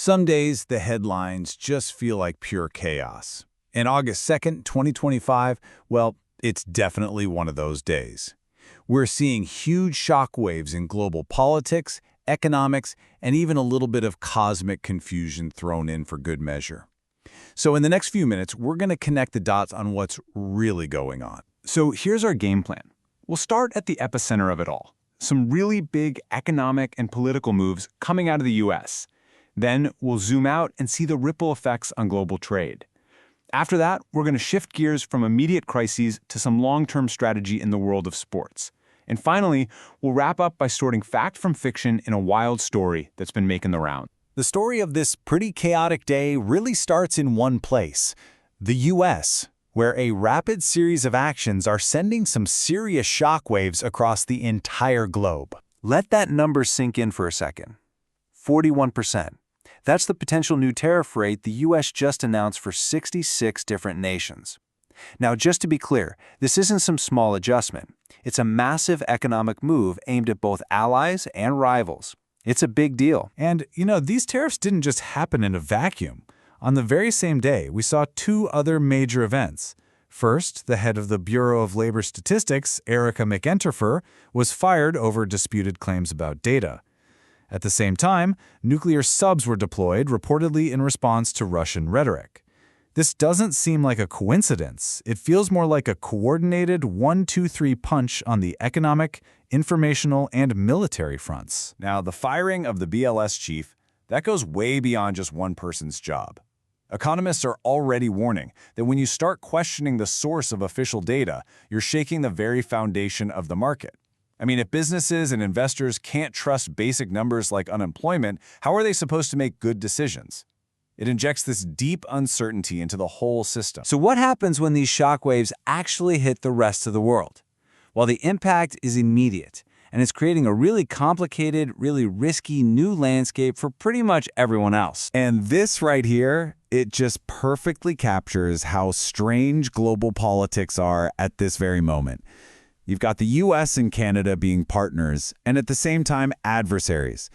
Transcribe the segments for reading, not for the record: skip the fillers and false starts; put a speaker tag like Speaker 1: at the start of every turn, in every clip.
Speaker 1: Some days, the headlines just feel like pure chaos. And August 2nd, 2025, well, it's definitely one of those days. We're seeing huge shockwaves in global politics, economics, and even a little bit of cosmic confusion thrown in for good measure. So in the next few minutes, we're going to connect the dots on what's really going on.
Speaker 2: So here's our game plan. We'll start at the epicenter of it all. Some really big economic and political moves coming out of the US. Then we'll zoom out and see the ripple effects on global trade. After that, we're going to shift gears from immediate crises to some long-term strategy in the world of sports. And finally, we'll wrap up by sorting fact from fiction in a wild story that's been making the round.
Speaker 1: The story of this pretty chaotic day really starts in one place, the US, where a rapid series of actions are sending some serious shockwaves across the entire globe.
Speaker 3: Let that number sink in for a second. 41%. That's the potential new tariff rate the U.S. just announced for 66 different nations. Now, just to be clear, this isn't some small adjustment. It's a massive economic move aimed at both allies and rivals. It's a big deal.
Speaker 1: And, these tariffs didn't just happen in a vacuum. On the very same day, we saw two other major events. First, the head of the Bureau of Labor Statistics, Erica McEnterfer, was fired over disputed claims about data. At the same time, nuclear subs were deployed, reportedly in response to Russian rhetoric. This doesn't seem like a coincidence. It feels more like a coordinated 1-2-3 punch on the economic, informational, and military fronts.
Speaker 4: Now, the firing of the BLS chief, that goes way beyond just one person's job. Economists are already warning that when you start questioning the source of official data, you're shaking the very foundation of the market. I mean, if businesses and investors can't trust basic numbers like unemployment, how are they supposed to make good decisions? It injects this deep uncertainty into the whole system.
Speaker 3: So what happens when these shockwaves actually hit the rest of the world? Well, the impact is immediate, and it's creating a really complicated, really risky new landscape for pretty much everyone else.
Speaker 1: And this right here, it just perfectly captures how strange global politics are at this very moment. You've got the US and Canada being partners, and at the same time, adversaries.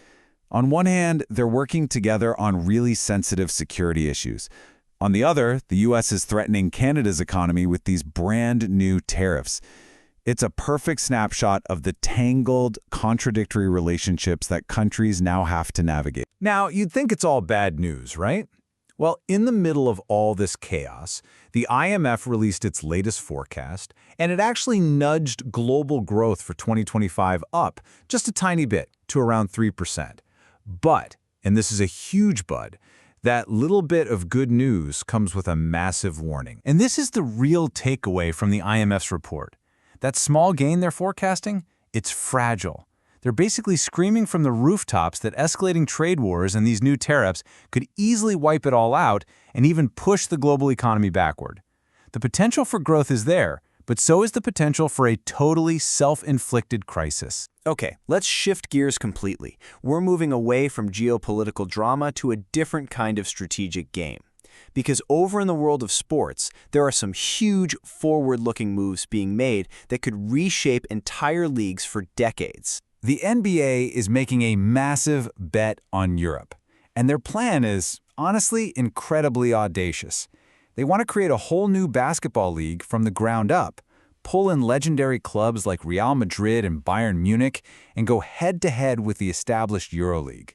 Speaker 1: On one hand, they're working together on really sensitive security issues. On the other, the US is threatening Canada's economy with these brand new tariffs. It's a perfect snapshot of the tangled, contradictory relationships that countries now have to navigate. Now, you'd think it's all bad news, right? Well, in the middle of all this chaos, the IMF released its latest forecast, and it actually nudged global growth for 2025 up just a tiny bit to around 3%. But, and this is a huge but, that little bit of good news comes with a massive warning. And this is the real takeaway from the IMF's report. That small gain they're forecasting, it's fragile. They're basically screaming from the rooftops that escalating trade wars and these new tariffs could easily wipe it all out and even push the global economy backward. The potential for growth is there, but so is the potential for a totally self-inflicted crisis.
Speaker 3: Okay, let's shift gears completely. We're moving away from geopolitical drama to a different kind of strategic game. Because over in the world of sports, there are some huge forward-looking moves being made that could reshape entire leagues for decades.
Speaker 1: The NBA is making a massive bet on Europe, and their plan is, honestly, incredibly audacious. They want to create a whole new basketball league from the ground up, pull in legendary clubs like Real Madrid and Bayern Munich, and go head-to-head with the established EuroLeague.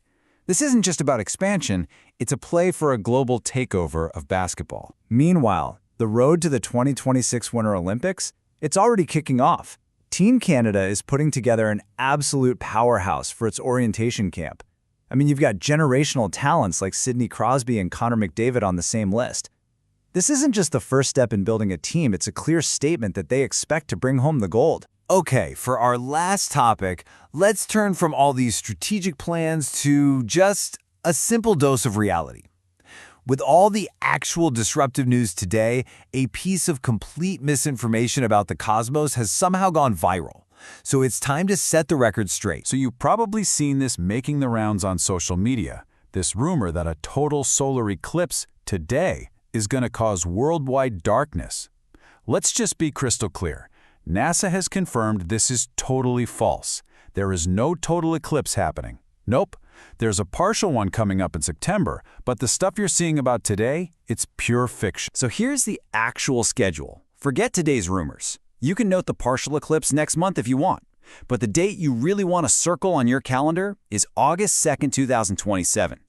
Speaker 1: This isn't just about expansion, it's a play for a global takeover of basketball. Meanwhile, the road to the 2026 Winter Olympics, it's already kicking off. Team Canada is putting together an absolute powerhouse for its orientation camp. I mean, you've got generational talents like Sidney Crosby and Connor McDavid on the same list. This isn't just the first step in building a team, it's a clear statement that they expect to bring home the gold.
Speaker 3: Okay, for our last topic, let's turn from all these strategic plans to just a simple dose of reality. With all the actual disruptive news today, a piece of complete misinformation about the cosmos has somehow gone viral. So it's time to set the record straight.
Speaker 1: So you've probably seen this making the rounds on social media, this rumor that a total solar eclipse today is going to cause worldwide darkness. Let's just be crystal clear. NASA has confirmed this is totally false. There is no total eclipse happening. Nope.
Speaker 4: There's a partial one coming up in September, but the stuff you're seeing about today, it's pure fiction.
Speaker 3: So here's the actual schedule. Forget today's rumors. You can note the partial eclipse next month if you want. But the date you really want to circle on your calendar is August 2nd, 2027.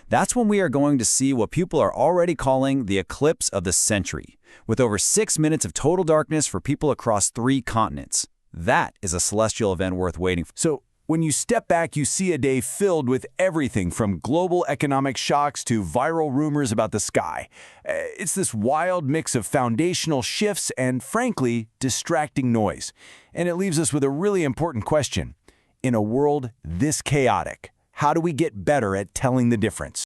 Speaker 3: That's when we are going to see what people are already calling the eclipse of the century, with over 6 minutes of total darkness for people across 3 continents. That is a celestial event worth waiting for.
Speaker 4: So, when you step back, you see a day filled with everything from global economic shocks to viral rumors about the sky. It's this wild mix of foundational shifts and, frankly, distracting noise. And it leaves us with a really important question. In a world this chaotic, how do we get better at telling the difference?